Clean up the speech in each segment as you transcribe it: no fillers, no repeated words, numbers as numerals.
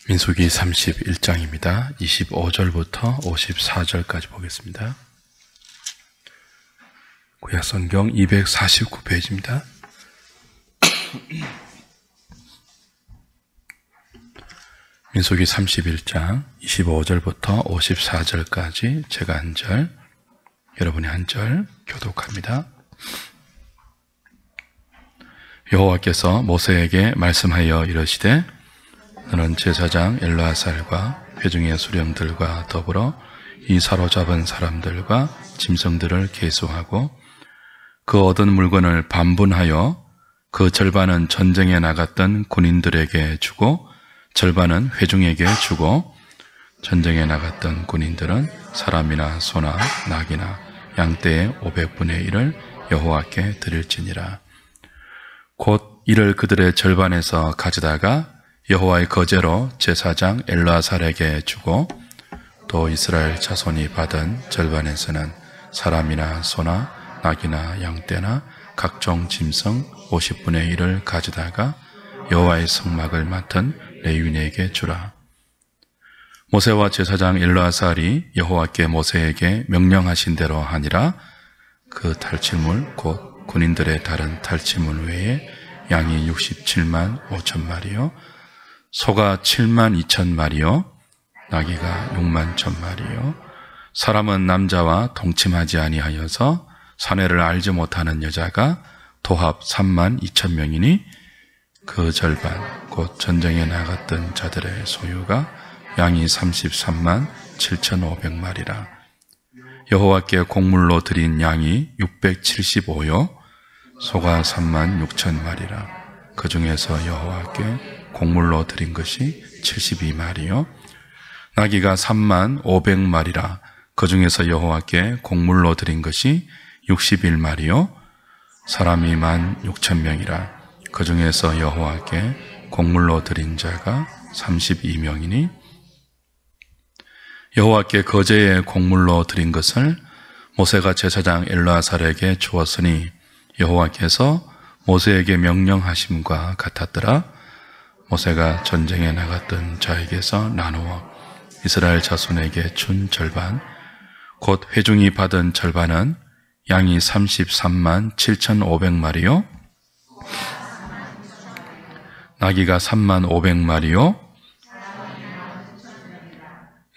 민수기 31장입니다. 25절부터 54절까지 보겠습니다. 구약성경 249페이지입니다. 민수기 31장 25절부터 54절까지 제가 한 절, 여러분이 한 절 교독합니다. 여호와께서 모세에게 말씀하여 이르시되 너는 제사장 엘르아살과 회중의 수령들과 더불어 이 사로잡은 사람들과 짐승들을 계수하고 그 얻은 물건을 반분하여 그 절반은 전쟁에 나갔던 군인들에게 주고 절반은 회중에게 주고 전쟁에 나갔던 군인들은 사람이나 소나 낙이나 양떼의 500분의 1을 여호와께 드릴지니라. 곧 이를 그들의 절반에서 가져다가 여호와의 거제로 제사장 엘르아살에게 주고 또 이스라엘 자손이 받은 절반에서는 사람이나 소나 낙이나 양떼나 각종 짐승 50분의 1을 가져다가 여호와의 성막을 맡은 레위인에게 주라. 모세와 제사장 엘르아살이 여호와께 모세에게 명령하신 대로 하니라. 그 탈취물 곧 군인들의 다른 탈취물 외에 양이 67만 5천 마리요 소가 7만 2천 마리요 나귀가 6만 1천 마리요 사람은 남자와 동침하지 아니하여서 사내를 알지 못하는 여자가 도합 3만 2천 명이니 그 절반 곧 전쟁에 나갔던 자들의 소유가 양이 33만 7,500마리라. 여호와께 곡물로 드린 양이 675요 소가 3만 6천 마리라. 그 중에서 여호와께 곡물로 드린 것이 72마리요 나귀가 3만 500마리라. 그 중에서 여호와께 곡물로 드린 것이 61마리요 사람이 1만 6천 명이라. 그 중에서 여호와께 곡물로 드린 자가 32명이니 여호와께 거제에 곡물로 드린 것을 모세가 제사장 엘르아살에게 주었으니 여호와께서 모세에게 명령하심과 같았더라. 모세가 전쟁에 나갔던 자에게서 나누어 이스라엘 자손에게 준 절반 곧 회중이 받은 절반은 양이 33만 7,500마리요 나귀가 3만 500마리요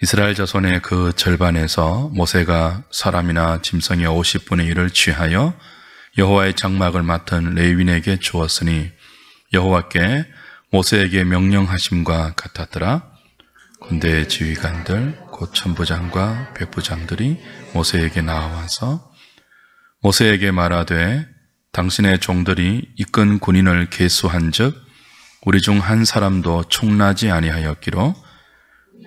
이스라엘 자손의 그 절반에서 모세가 사람이나 짐승의 50분의 1을 취하여 여호와의 장막을 맡은 레위인에게 주었으니 여호와께 모세에게 명령하심과 같았더라. 군대의 지휘관들 곧 천부장과 백부장들이 모세에게 나와서 모세에게 말하되 당신의 종들이 이끈 군인을 계수한즉 우리 중 한 사람도 충나지 아니하였기로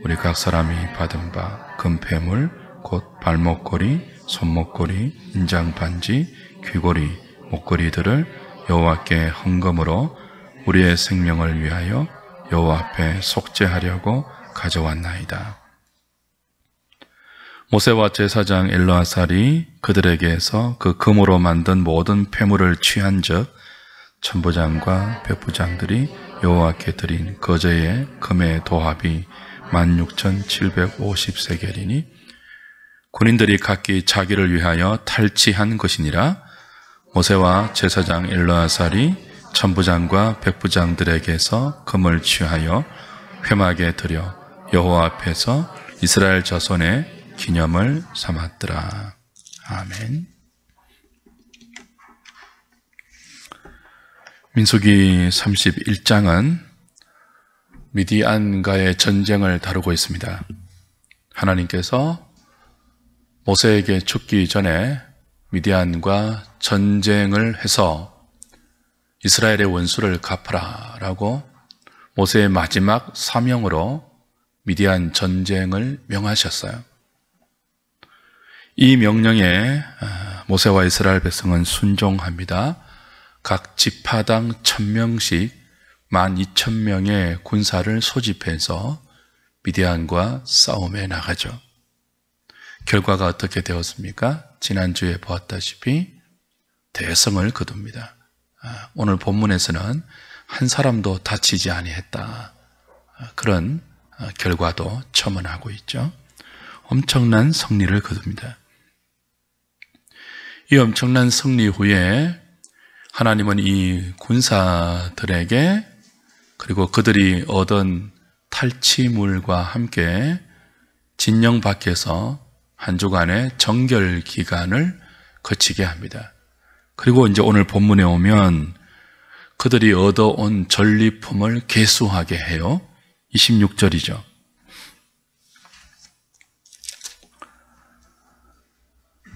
우리 각 사람이 받은 바 금폐물 곧 발목걸이, 손목걸이, 인장반지, 귀걸이, 목걸이들을 여호와께 헌금으로 우리의 생명을 위하여 여호와 앞에 속죄하려고 가져왔나이다. 모세와 제사장 엘르아살이 그들에게서 그 금으로 만든 모든 폐물을 취한즉 천부장과 백부장들이 여호와께 드린 거제의 금의 도합이 16,750세겔이니 군인들이 각기 자기를 위하여 탈취한 것이니라. 모세와 제사장 엘르아살이 천부장과 백부장들에게서 금을 취하여 회막에 들여 여호와 앞에서 이스라엘 자손의 기념을 삼았더라. 아멘. 민수기 31장은 미디안과의 전쟁을 다루고 있습니다. 하나님께서 모세에게 죽기 전에 미디안과 전쟁을 해서 이스라엘의 원수를 갚아라 라고 모세의 마지막 사명으로 미디안 전쟁을 명하셨어요. 이 명령에 모세와 이스라엘 백성은 순종합니다. 각 지파당 1,000명씩 12,000명의 군사를 소집해서 미디안과 싸움에 나가죠. 결과가 어떻게 되었습니까? 지난주에 보았다시피 대성을 거둡니다. 오늘 본문에서는 한 사람도 다치지 아니했다. 그런 결과도 첨언하고 있죠. 엄청난 승리를 거둡니다. 이 엄청난 승리 후에 하나님은 이 군사들에게 그리고 그들이 얻은 탈취물과 함께 진영 밖에서 한 주간의 정결 기간을 거치게 합니다. 그리고 이제 오늘 본문에 오면 그들이 얻어온 전리품을 계수하게 해요. 26절이죠.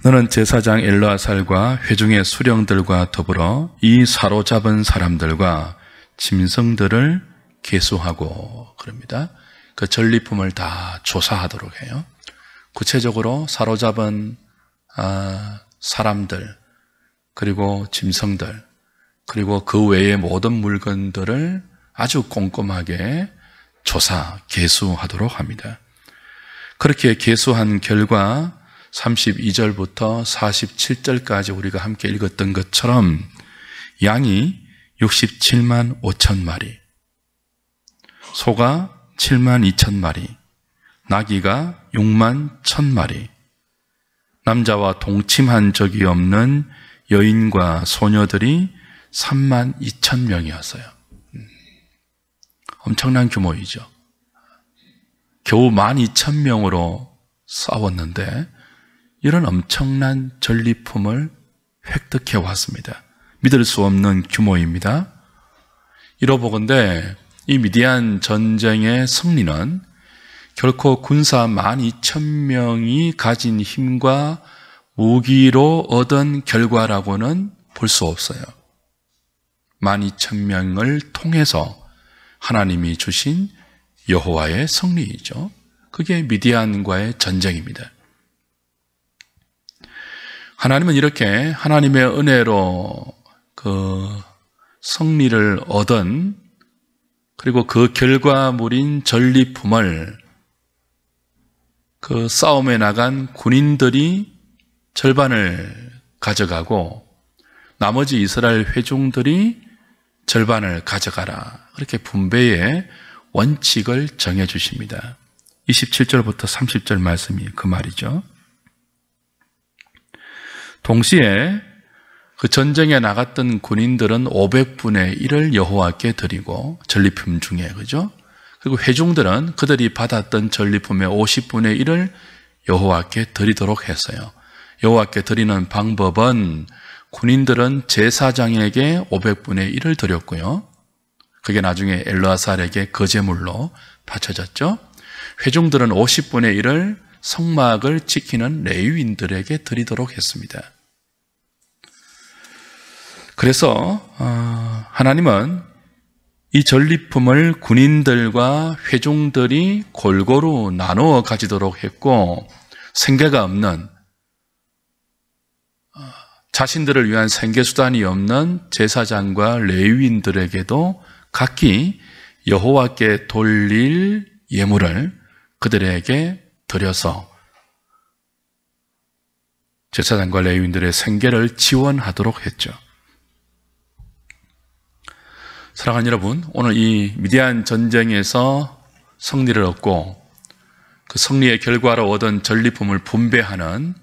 너는 제사장 엘르아살과 회중의 수령들과 더불어 이 사로잡은 사람들과 짐승들을 계수하고 그럽니다. 그 전리품을 다 조사하도록 해요. 구체적으로 사로잡은 사람들, 그리고 짐승들, 그리고 그 외의 모든 물건들을 아주 꼼꼼하게 조사, 계수하도록 합니다. 그렇게 계수한 결과 32절부터 47절까지 우리가 함께 읽었던 것처럼 양이 67만 5천 마리, 소가 7만 2천 마리, 나귀가 6만 1천 마리, 남자와 동침한 적이 없는 여인과 소녀들이 3만 2천 명이었어요. 엄청난 규모이죠. 겨우 12,000명으로 싸웠는데 이런 엄청난 전리품을 획득해 왔습니다. 믿을 수 없는 규모입니다. 이러보건대 이 미디안 전쟁의 승리는 결코 군사 12,000명이 가진 힘과 무기로 얻은 결과라고는 볼 수 없어요. 12,000명을 통해서 하나님이 주신 여호와의 승리이죠. 그게 미디안과의 전쟁입니다. 하나님은 이렇게 하나님의 은혜로 그 승리를 얻은 그리고 그 결과물인 전리품을 그 싸움에 나간 군인들이 절반을 가져가고 나머지 이스라엘 회중들이 절반을 가져가라. 그렇게 분배의 원칙을 정해 주십니다. 27절부터 30절 말씀이 그 말이죠. 동시에 그 전쟁에 나갔던 군인들은 500분의 1을 여호와께 드리고 전리품 중에 그죠? 그리고 회중들은 그들이 받았던 전리품의 50분의 1을 여호와께 드리도록 했어요. 여호와께 드리는 방법은 군인들은 제사장에게 500분의 1을 드렸고요. 그게 나중에 엘르아살에게 거제물로 바쳐졌죠. 회중들은 50분의 1을 성막을 지키는 레위인들에게 드리도록 했습니다. 그래서 하나님은 이 전리품을 군인들과 회중들이 골고루 나누어 가지도록 했고 생계가 없는 자신들을 위한 생계수단이 없는 제사장과 레위인들에게도 각기 여호와께 돌릴 예물을 그들에게 드려서 제사장과 레위인들의 생계를 지원하도록 했죠. 사랑하는 여러분, 오늘 이 미디안 전쟁에서 승리를 얻고 그 승리의 결과로 얻은 전리품을 분배하는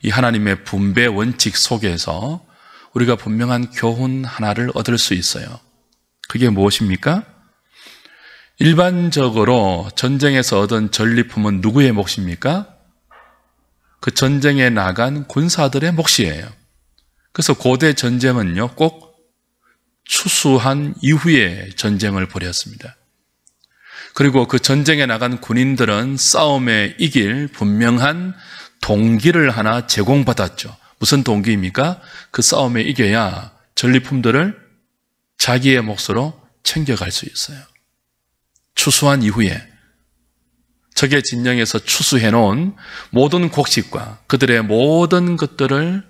이 하나님의 분배 원칙 속에서 우리가 분명한 교훈 하나를 얻을 수 있어요. 그게 무엇입니까? 일반적으로 전쟁에서 얻은 전리품은 누구의 몫입니까? 그 전쟁에 나간 군사들의 몫이에요. 그래서 고대 전쟁은요, 꼭 추수한 이후에 전쟁을 벌였습니다. 그리고 그 전쟁에 나간 군인들은 싸움에 이길 분명한 동기를 하나 제공받았죠. 무슨 동기입니까? 그 싸움에 이겨야 전리품들을 자기의 몫으로 챙겨갈 수 있어요. 추수한 이후에 적의 진영에서 추수해놓은 모든 곡식과 그들의 모든 것들을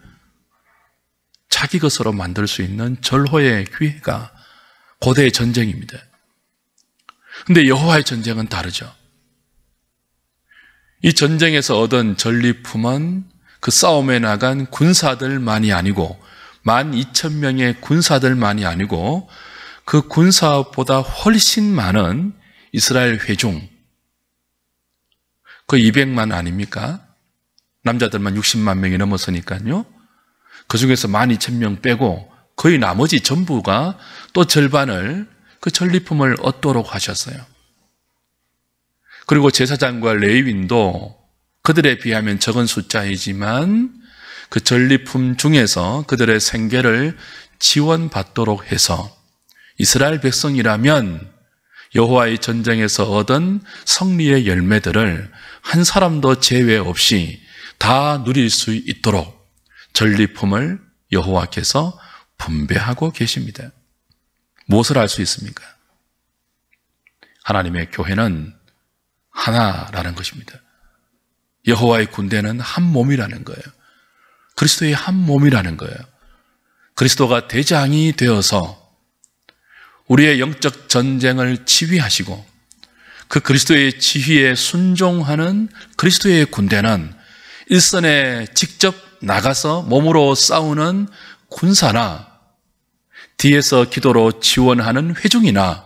자기 것으로 만들 수 있는 절호의 기회가 고대의 전쟁입니다. 그런데 여호와의 전쟁은 다르죠. 이 전쟁에서 얻은 전리품은 그 싸움에 나간 군사들만이 아니고 12,000명의 군사들만이 아니고 그 군사보다 훨씬 많은 이스라엘 회중 거의 200만 아닙니까? 남자들만 60만 명이 넘었으니까요. 그 중에서 12,000명 빼고 거의 나머지 전부가 또 절반을 그 전리품을 얻도록 하셨어요. 그리고 제사장과 레위인도 그들에 비하면 적은 숫자이지만 그 전리품 중에서 그들의 생계를 지원받도록 해서 이스라엘 백성이라면 여호와의 전쟁에서 얻은 승리의 열매들을 한 사람도 제외 없이 다 누릴 수 있도록 전리품을 여호와께서 분배하고 계십니다. 무엇을 알 수 있습니까? 하나님의 교회는 하나라는 것입니다. 여호와의 군대는 한 몸이라는 거예요. 그리스도의 한 몸이라는 거예요. 그리스도가 대장이 되어서 우리의 영적 전쟁을 지휘하시고 그 그리스도의 지휘에 순종하는 그리스도의 군대는 일선에 직접 나가서 몸으로 싸우는 군사나 뒤에서 기도로 지원하는 회중이나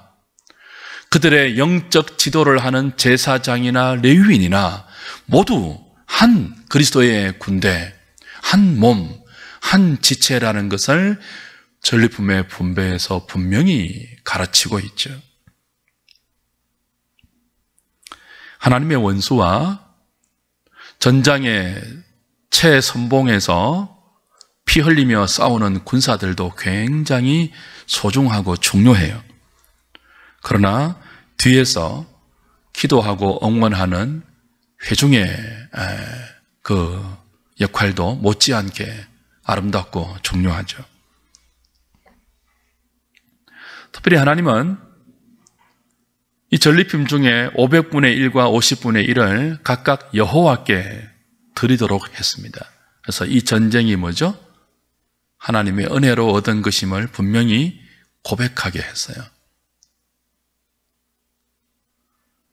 그들의 영적 지도를 하는 제사장이나 레위인이나 모두 한 그리스도의 군대, 한 몸, 한 지체라는 것을 전리품의 분배에서 분명히 가르치고 있죠. 하나님의 원수와 전장의 최선봉에서 피 흘리며 싸우는 군사들도 굉장히 소중하고 중요해요. 그러나 뒤에서 기도하고 응원하는 회중의 그 역할도 못지않게 아름답고 중요하죠. 특별히 하나님은 이 전리품 중에 500분의 1과 50분의 1을 각각 여호와께 드리도록 했습니다. 그래서 이 전쟁이 뭐죠? 하나님의 은혜로 얻은 것임을 분명히 고백하게 했어요.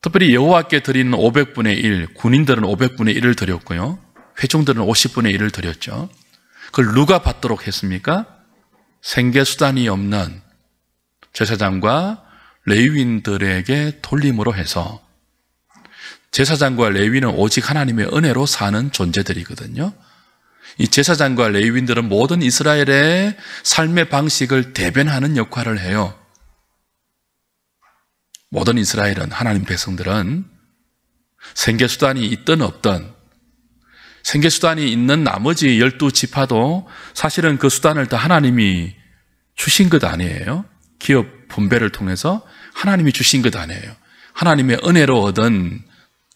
특별히 여호와께 드리는 500분의 1, 군인들은 500분의 1을 드렸고요. 회중들은 50분의 1을 드렸죠. 그걸 누가 받도록 했습니까? 생계수단이 없는 제사장과 레위인들에게 돌림으로 해서 제사장과 레위인은 오직 하나님의 은혜로 사는 존재들이거든요. 이 제사장과 레위인들은 모든 이스라엘의 삶의 방식을 대변하는 역할을 해요. 모든 이스라엘은, 하나님 백성들은 생계수단이 있든 없든 생계수단이 있는 나머지 12지파도 사실은 그 수단을 다 하나님이 주신 것 아니에요? 기업 분배를 통해서 하나님이 주신 것 아니에요? 하나님의 은혜로 얻은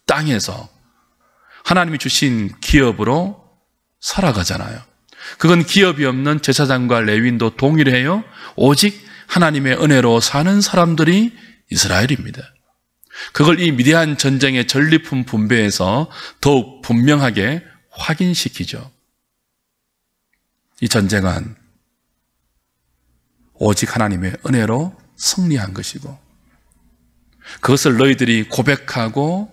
땅에서 하나님이 주신 기업으로 살아가잖아요. 그건 기업이 없는 제사장과 레위인도 동일해요. 오직 하나님의 은혜로 사는 사람들이 이스라엘입니다. 그걸 이 미디안 전쟁의 전리품 분배에서 더욱 분명하게 확인시키죠. 이 전쟁은 오직 하나님의 은혜로 승리한 것이고 그것을 너희들이 고백하고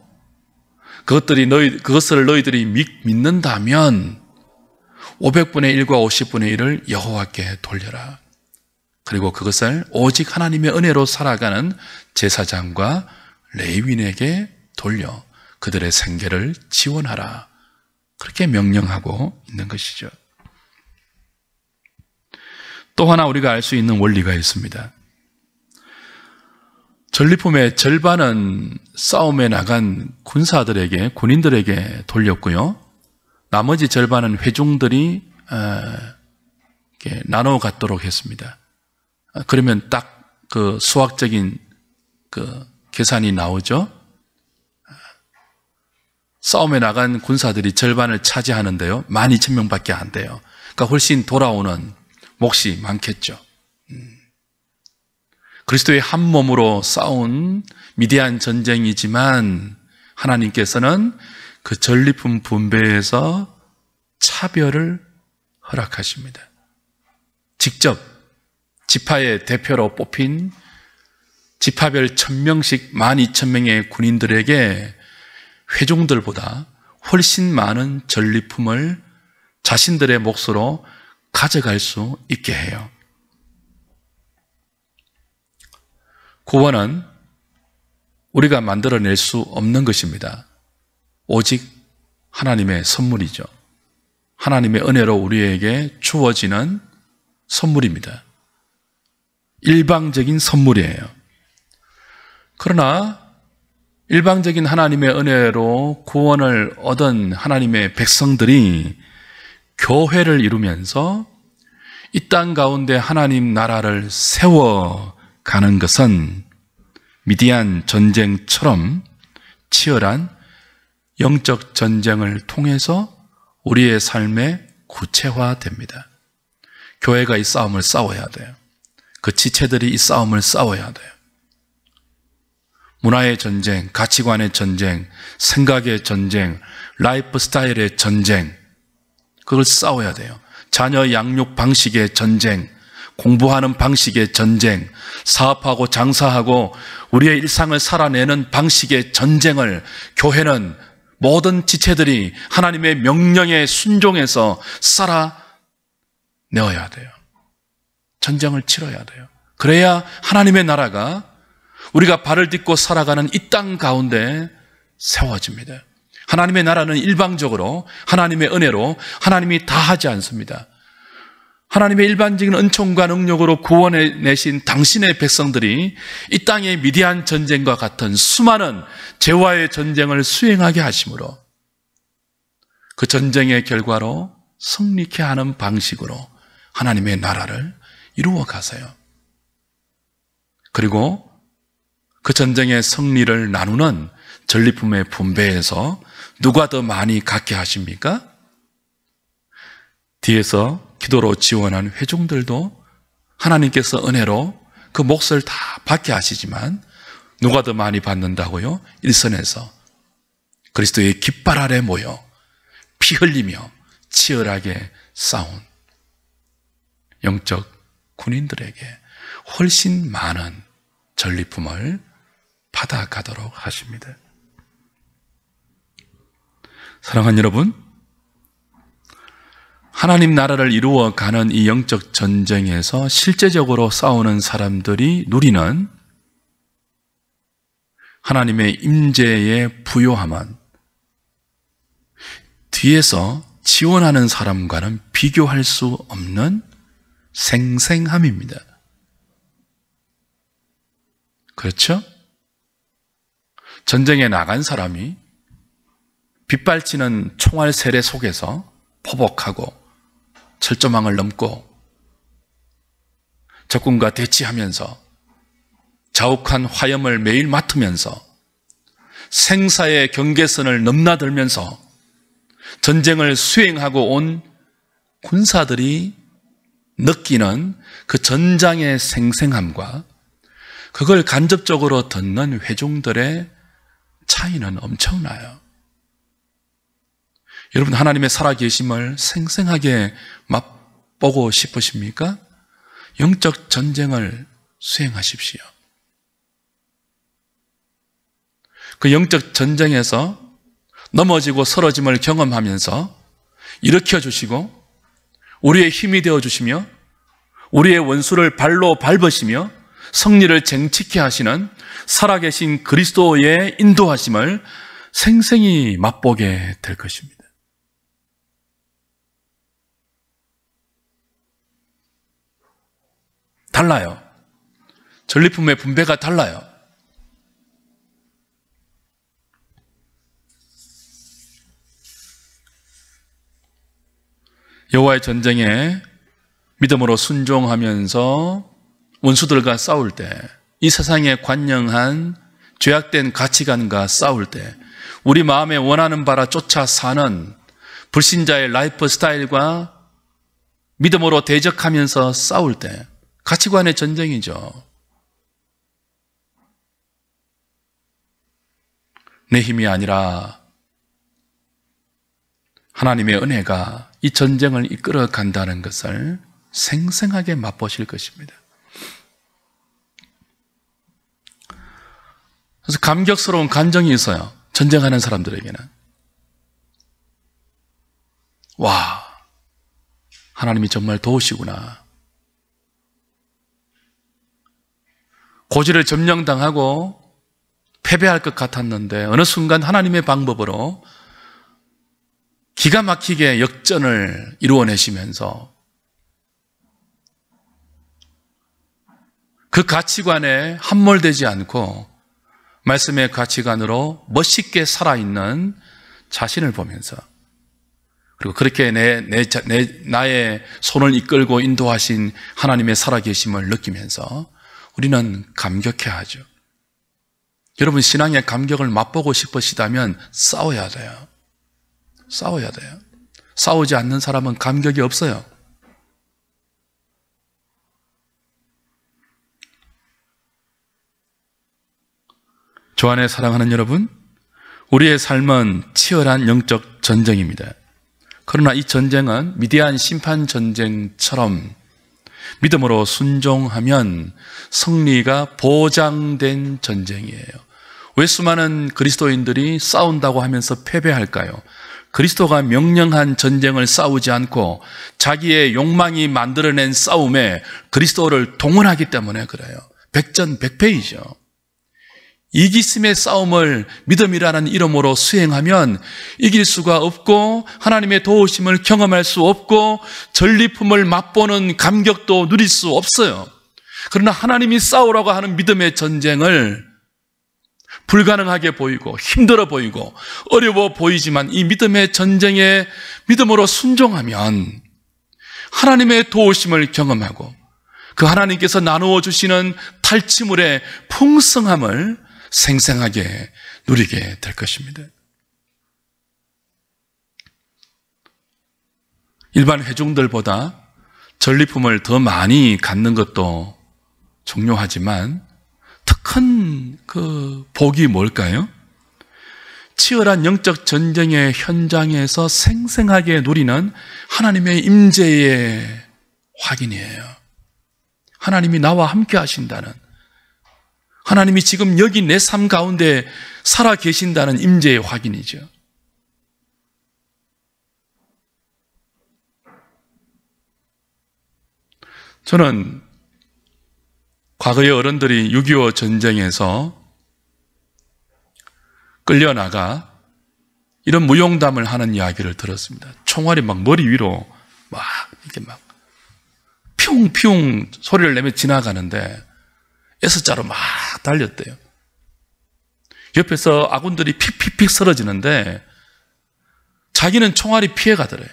그것을 너희들이 믿는다면 500분의 1과 50분의 1을 여호와께 돌려라. 그리고 그것을 오직 하나님의 은혜로 살아가는 제사장과 레위인에게 돌려 그들의 생계를 지원하라. 그렇게 명령하고 있는 것이죠. 또 하나 우리가 알 수 있는 원리가 있습니다. 전리품의 절반은 싸움에 나간 군인들에게 돌렸고요. 나머지 절반은 회중들이 나눠 갖도록 했습니다. 그러면 딱 그 수학적인 그 계산이 나오죠. 싸움에 나간 군사들이 절반을 차지하는데요. 12,000명밖에 안 돼요. 그러니까 훨씬 돌아오는 몫이 많겠죠. 그리스도의 한 몸으로 싸운 미디안 전쟁이지만 하나님께서는 그 전리품 분배에서 차별을 허락하십니다. 직접 지파의 대표로 뽑힌 지파별 1,000명씩 12,000명의 군인들에게 회중들보다 훨씬 많은 전리품을 자신들의 몫으로 가져갈 수 있게 해요. 구원은 우리가 만들어낼 수 없는 것입니다. 오직 하나님의 선물이죠. 하나님의 은혜로 우리에게 주어지는 선물입니다. 일방적인 선물이에요. 그러나 일방적인 하나님의 은혜로 구원을 얻은 하나님의 백성들이 교회를 이루면서 이 땅 가운데 하나님 나라를 세워가는 것은 미디안 전쟁처럼 치열한 영적 전쟁을 통해서 우리의 삶에 구체화됩니다. 교회가 이 싸움을 싸워야 돼요. 그 지체들이 이 싸움을 싸워야 돼요. 문화의 전쟁, 가치관의 전쟁, 생각의 전쟁, 라이프 스타일의 전쟁, 그걸 싸워야 돼요. 자녀 양육 방식의 전쟁, 공부하는 방식의 전쟁, 사업하고 장사하고 우리의 일상을 살아내는 방식의 전쟁을 교회는 모든 지체들이 하나님의 명령에 순종해서 살아내어야 돼요. 전쟁을 치러야 돼요. 그래야 하나님의 나라가 우리가 발을 딛고 살아가는 이 땅 가운데 세워집니다. 하나님의 나라는 일방적으로 하나님의 은혜로 하나님이 다 하지 않습니다. 하나님의 일반적인 은총과 능력으로 구원해 내신 당신의 백성들이 이 땅의 미디안 전쟁과 같은 수많은 죄와의 전쟁을 수행하게 하심으로 그 전쟁의 결과로 승리케 하는 방식으로 하나님의 나라를 이루어 가세요. 그리고 그 전쟁의 승리를 나누는 전리품의 분배에서 누가 더 많이 갖게 하십니까? 뒤에서 기도로 지원한 회중들도 하나님께서 은혜로 그 몫을 다 받게 하시지만 누가 더 많이 받는다고요? 일선에서 그리스도의 깃발 아래 모여 피 흘리며 치열하게 싸운 영적 군인들에게 훨씬 많은 전리품을 받아가도록 하십니다. 사랑하는 여러분, 하나님 나라를 이루어가는 이 영적 전쟁에서 실제적으로 싸우는 사람들이 누리는 하나님의 임재의 부요함은 뒤에서 지원하는 사람과는 비교할 수 없는 생생함입니다. 그렇죠? 전쟁에 나간 사람이 빗발치는 총알 세례 속에서 포복하고 철조망을 넘고 적군과 대치하면서 자욱한 화염을 매일 맡으면서 생사의 경계선을 넘나들면서 전쟁을 수행하고 온 군사들이 느끼는 그 전장의 생생함과 그걸 간접적으로 듣는 회중들의 차이는 엄청나요. 여러분, 하나님의 살아계심을 생생하게 맛보고 싶으십니까? 영적 전쟁을 수행하십시오. 그 영적 전쟁에서 넘어지고 쓰러짐을 경험하면서 일으켜주시고 우리의 힘이 되어주시며 우리의 원수를 발로 밟으시며 승리를 쟁취케 하시는 살아계신 그리스도의 인도하심을 생생히 맛보게 될 것입니다. 달라요. 전리품의 분배가 달라요. 여호와의 전쟁에 믿음으로 순종하면서 원수들과 싸울 때, 이 세상에 관영한 죄악된 가치관과 싸울 때, 우리 마음에 원하는 바라 쫓아 사는 불신자의 라이프 스타일과 믿음으로 대적하면서 싸울 때, 가치관의 전쟁이죠. 내 힘이 아니라 하나님의 은혜가 이 전쟁을 이끌어 간다는 것을 생생하게 맛보실 것입니다. 그래서 감격스러운 감정이 있어요. 전쟁하는 사람들에게는. 와, 하나님이 정말 도우시구나. 고지를 점령당하고 패배할 것 같았는데 어느 순간 하나님의 방법으로 기가 막히게 역전을 이루어내시면서 그 가치관에 함몰되지 않고 말씀의 가치관으로 멋있게 살아있는 자신을 보면서, 그리고 그렇게 나의 손을 이끌고 인도하신 하나님의 살아계심을 느끼면서 우리는 감격해하죠. 여러분, 신앙의 감격을 맛보고 싶으시다면 싸워야 돼요. 싸워야 돼요. 싸우지 않는 사람은 감격이 없어요. 주 안에 사랑하는 여러분, 우리의 삶은 치열한 영적 전쟁입니다. 그러나 이 전쟁은 미디안 심판 전쟁처럼 믿음으로 순종하면 승리가 보장된 전쟁이에요. 왜 수많은 그리스도인들이 싸운다고 하면서 패배할까요? 그리스도가 명령한 전쟁을 싸우지 않고 자기의 욕망이 만들어낸 싸움에 그리스도를 동원하기 때문에 그래요. 백전백패이죠. 이기심의 싸움을 믿음이라는 이름으로 수행하면 이길 수가 없고 하나님의 도우심을 경험할 수 없고 전리품을 맛보는 감격도 누릴 수 없어요. 그러나 하나님이 싸우라고 하는 믿음의 전쟁을 불가능하게 보이고 힘들어 보이고 어려워 보이지만 이 믿음의 전쟁에 믿음으로 순종하면 하나님의 도우심을 경험하고 그 하나님께서 나누어 주시는 탈취물의 풍성함을 생생하게 누리게 될 것입니다. 일반 회중들보다 전리품을 더 많이 갖는 것도 중요하지만 더 큰 그 복이 뭘까요? 치열한 영적 전쟁의 현장에서 생생하게 누리는 하나님의 임재의 확인이에요. 하나님이 나와 함께 하신다는, 하나님이 지금 여기 내 삶 가운데 살아 계신다는 임재의 확인이죠. 저는 과거의 어른들이 6.25 전쟁에서 끌려나가 이런 무용담을 하는 이야기를 들었습니다. 총알이 막 머리 위로 막 이렇게 막 퓨웅퓨웅 소리를 내며 지나가는데 S자로 막 달렸대요. 옆에서 아군들이 픽픽픽 쓰러지는데 자기는 총알이 피해가더래요.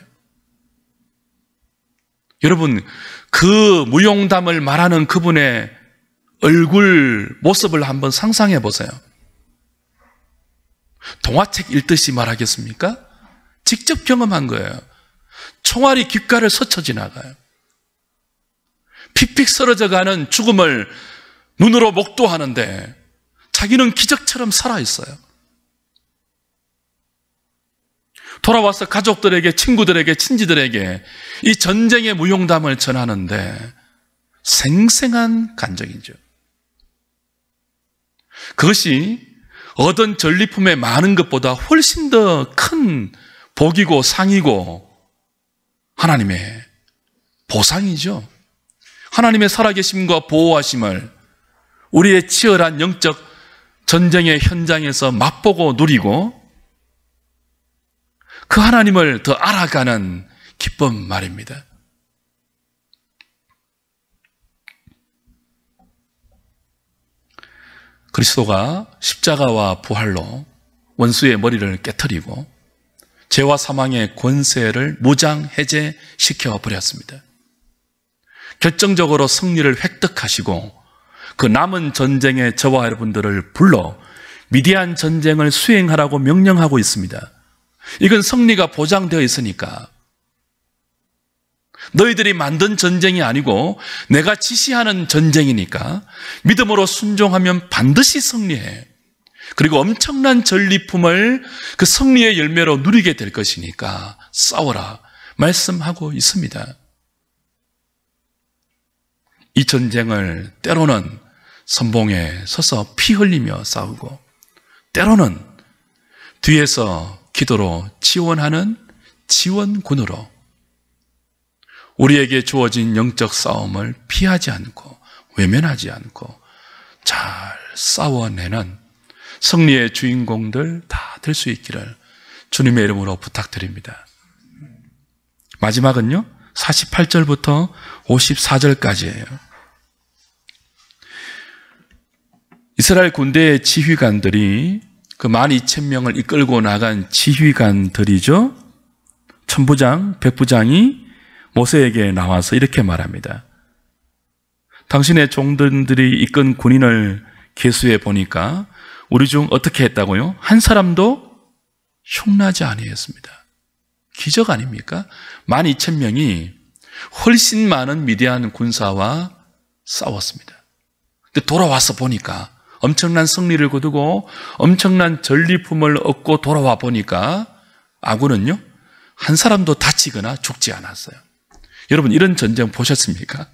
여러분, 그 무용담을 말하는 그분의 얼굴 모습을 한번 상상해 보세요. 동화책 읽듯이 말하겠습니까? 직접 경험한 거예요. 총알이 귓가를 스쳐 지나가요. 픽픽 쓰러져가는 죽음을 눈으로 목도하는데 자기는 기적처럼 살아있어요. 돌아와서 가족들에게, 친구들에게, 친지들에게 이 전쟁의 무용담을 전하는데 생생한 간증이죠. 그것이 얻은 전리품의 많은 것보다 훨씬 더 큰 복이고 상이고 하나님의 보상이죠. 하나님의 살아계심과 보호하심을 우리의 치열한 영적 전쟁의 현장에서 맛보고 누리고 그 하나님을 더 알아가는 기쁨 말입니다. 그리스도가 십자가와 부활로 원수의 머리를 깨트리고 죄와 사망의 권세를 무장해제시켜 버렸습니다. 결정적으로 승리를 획득하시고 그 남은 전쟁에 저와 여러분들을 불러 미디안 전쟁을 수행하라고 명령하고 있습니다. 이건 승리가 보장되어 있으니까 너희들이 만든 전쟁이 아니고 내가 지시하는 전쟁이니까 믿음으로 순종하면 반드시 승리해. 그리고 엄청난 전리품을 그 승리의 열매로 누리게 될 것이니까 싸워라 말씀하고 있습니다. 이 전쟁을 때로는 선봉에 서서 피 흘리며 싸우고 때로는 뒤에서 기도로 지원하는 지원군으로 우리에게 주어진 영적 싸움을 피하지 않고 외면하지 않고 잘 싸워내는 승리의 주인공들 다 될 수 있기를 주님의 이름으로 부탁드립니다. 마지막은요, 48절부터 54절까지예요. 이스라엘 군대의 지휘관들이 그 12,000명을 이끌고 나간 지휘관들이죠. 천부장, 백부장이 모세에게 나와서 이렇게 말합니다. 당신의 종들이 이끈 군인을 계수해 보니까 우리 중 어떻게 했다고요? 한 사람도 흉나지 아니했습니다. 기적 아닙니까? 12,000명이 훨씬 많은 미디안 군사와 싸웠습니다. 근데 돌아와서 보니까 엄청난 승리를 거두고 엄청난 전리품을 얻고 돌아와 보니까 아군은요, 한 사람도 다치거나 죽지 않았어요. 여러분, 이런 전쟁 보셨습니까?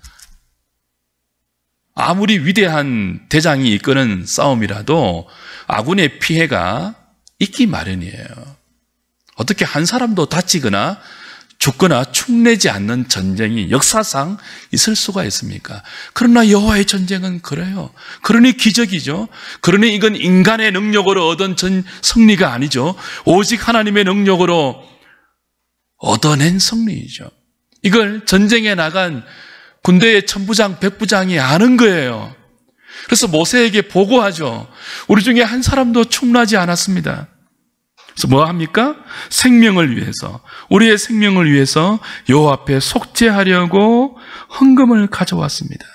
아무리 위대한 대장이 이끄는 싸움이라도 아군의 피해가 있기 마련이에요. 어떻게 한 사람도 다치거나 죽거나 축내지 않는 전쟁이 역사상 있을 수가 있습니까? 그러나 여호와의 전쟁은 그래요. 그러니 기적이죠. 그러니 이건 인간의 능력으로 얻은 승리가 아니죠. 오직 하나님의 능력으로 얻어낸 승리이죠. 이걸 전쟁에 나간 군대의 천부장, 백부장이 아는 거예요. 그래서 모세에게 보고하죠. 우리 중에 한 사람도 축나지 않았습니다. 그래서 뭐 합니까? 생명을 위해서, 우리의 생명을 위해서 여호와 앞에 속죄하려고 헌금을 가져왔습니다.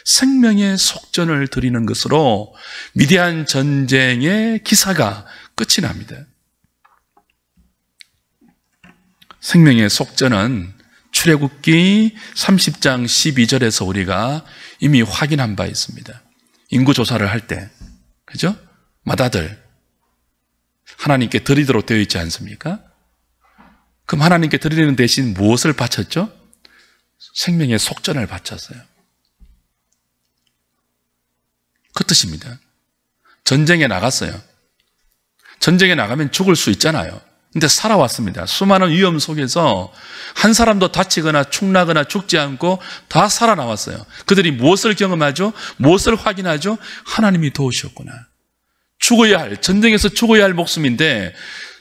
생명의 속전을 드리는 것으로 미디안 전쟁의 기사가 끝이 납니다. 생명의 속전은 출애굽기 30장 12절에서 우리가 이미 확인한 바 있습니다. 인구조사를 할 때, 그죠? 맏아들 하나님께 드리도록 되어 있지 않습니까? 그럼 하나님께 드리는 대신 무엇을 바쳤죠? 생명의 속전을 바쳤어요. 그 뜻입니다. 전쟁에 나갔어요. 전쟁에 나가면 죽을 수 있잖아요. 근데 살아왔습니다. 수많은 위험 속에서 한 사람도 다치거나 축나거나 죽지 않고 다 살아나왔어요. 그들이 무엇을 경험하죠? 무엇을 확인하죠? 하나님이 도우셨구나. 죽어야 할, 전쟁에서 죽어야 할 목숨인데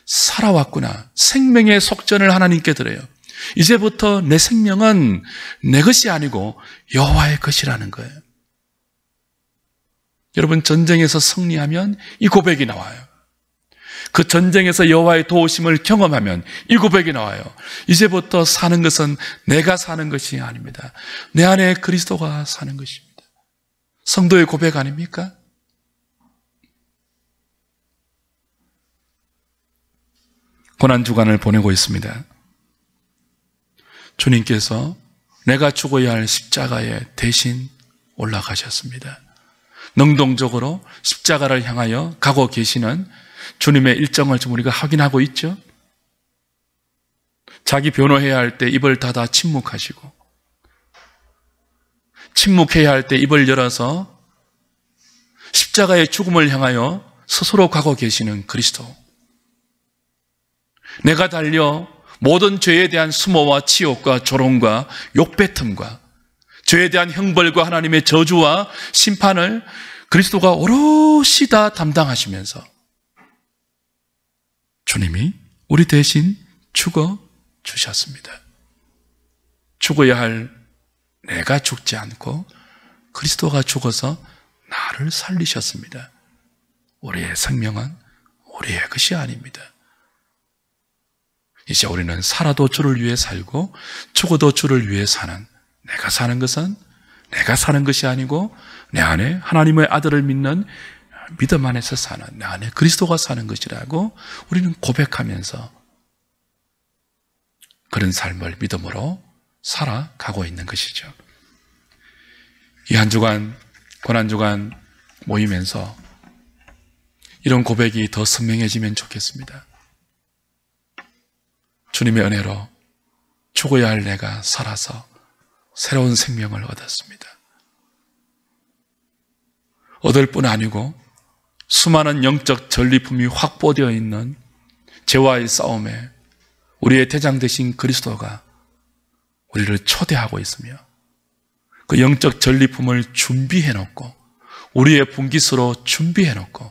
살아왔구나. 생명의 속전을 하나님께 드려요. 이제부터 내 생명은 내 것이 아니고 여호와의 것이라는 거예요. 여러분, 전쟁에서 승리하면 이 고백이 나와요. 그 전쟁에서 여호와의 도우심을 경험하면 이 고백이 나와요. 이제부터 사는 것은 내가 사는 것이 아닙니다. 내 안에 그리스도가 사는 것입니다. 성도의 고백 아닙니까? 고난주간을 보내고 있습니다. 주님께서 내가 죽어야 할 십자가에 대신 올라가셨습니다. 능동적으로 십자가를 향하여 가고 계시는 주님의 일정을 좀 우리가 확인하고 있죠. 자기 변호해야 할 때 입을 닫아 침묵하시고, 침묵해야 할 때 입을 열어서 십자가의 죽음을 향하여 스스로 가고 계시는 그리스도. 내가 달려 모든 죄에 대한 수모와 치욕과 조롱과 욕뱉음과 죄에 대한 형벌과 하나님의 저주와 심판을 그리스도가 오롯이 다 담당하시면서 주님이 우리 대신 죽어 주셨습니다. 죽어야 할 내가 죽지 않고 그리스도가 죽어서 나를 살리셨습니다. 우리의 생명은 우리의 것이 아닙니다. 이제 우리는 살아도 주를 위해 살고 죽어도 주를 위해 사는, 내가 사는 것은 내가 사는 것이 아니고 내 안에 하나님의 아들을 믿는 믿음 안에서 사는, 내 안에 그리스도가 사는 것이라고 우리는 고백하면서 그런 삶을 믿음으로 살아가고 있는 것이죠. 이 한 주간, 고난주간 모이면서 이런 고백이 더 선명해지면 좋겠습니다. 주님의 은혜로 죽어야 할 내가 살아서 새로운 생명을 얻었습니다. 얻을 뿐 아니고 수많은 영적 전리품이 확보되어 있는 죄와의 싸움에 우리의 대장 되신 그리스도가 우리를 초대하고 있으며 그 영적 전리품을 준비해놓고 우리의 분깃으로 준비해놓고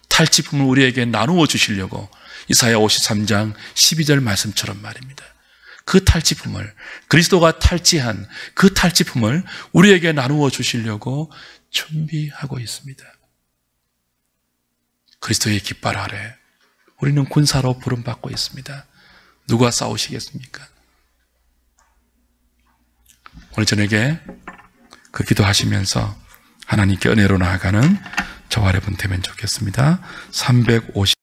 탈취품을 우리에게 나누어 주시려고 이사야 53장 12절 말씀처럼 말입니다. 그 탈취품을, 그리스도가 탈취한 그 탈취품을 우리에게 나누어 주시려고 준비하고 있습니다. 그리스도의 깃발 아래 우리는 군사로 부름받고 있습니다. 누가 싸우시겠습니까? 오늘 저녁에 그 기도하시면서 하나님께 은혜로 나아가는 저와 여러분 되면 좋겠습니다. 350